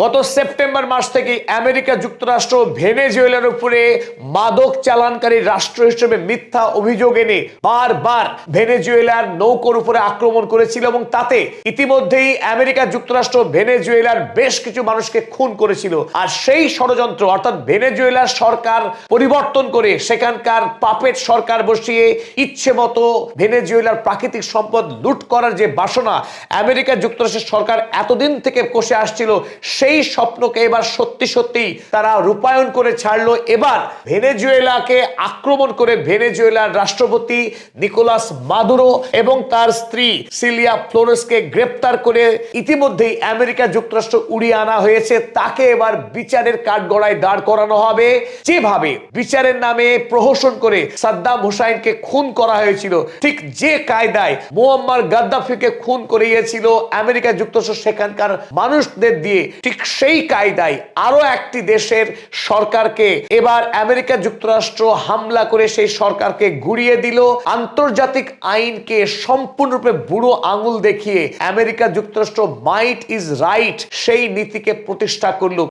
গত সেপ্টেম্বর মাস থেকে আমেরিকা যুক্তরাষ্ট্র ভেনেজুয়েলার উপরে মাদক চালানকারী রাষ্ট্র হিসেবে মিথ্যা অভিযোগ এনে বারবার ভেনেজুয়েলার নৌকোর উপরে আক্রমণ করেছিল এবং তাতে ইতিমধ্যেই আমেরিকা যুক্তরাষ্ট্র ভেনেজুয়েলার বেশ কিছু মানুষকে খুন করেছিল। আর সেই ষড়যন্ত্র অর্থাৎ ভেনেজুয়েলার সরকার পরিবর্তন করে সেখানকার পাপেট সরকার বসিয়ে ইচ্ছে মতো ভেনেজুয়েলার প্রাকৃতিক সম্পদ লুট করার যে বাসনা আমেরিকা যুক্তরাষ্ট্রের সরকার এতদিন থেকে কষে আসছিল, সেই স্বপ্নকে এবার সত্যি সত্যি তারা রূপায়ণ করে ছাড়লো। এবার ভেনেজুয়েলাকে আক্রমণ করে ভেনেজুয়েলার রাষ্ট্রপতি নিকোলাস মাদুরো এবং তার স্ত্রী সিলিয়া ফ্লোরেসকে গ্রেপ্তার করে ইতিমধ্যেই আমেরিকা যুক্তরাষ্ট্র উড়িয়ে আনা হয়েছে। তাকে এবার বিচারের কাঠগড়ায় দাঁড় করানো হবে। যেভাবে বিচারের নামে প্রহসন করে সাদ্দাম হুসাইনকে খুন করা হয়েছিল, ঠিক যে কায়দায় মুয়াম্মার গাদ্দাফিকে খুন করিয়েছিল আমেরিকা যুক্তরাষ্ট্র সেখানকার মানুষদের দিয়ে, ঠিক সেই কায়দায় আরো একটি দেশের সরকারকে এবার আমেরিকা যুক্তরাষ্ট্র হামলা করে সেই সরকারকে ঘুরিয়ে দিল। আন্তর্জাতিক আইনকে সম্পূর্ণরূপে বুড়ো আঙুল দেখিয়ে আমেরিকা যুক্তরাষ্ট্র মাইট ইজ রাইট সেই নীতিকে প্রতিষ্ঠা করলো।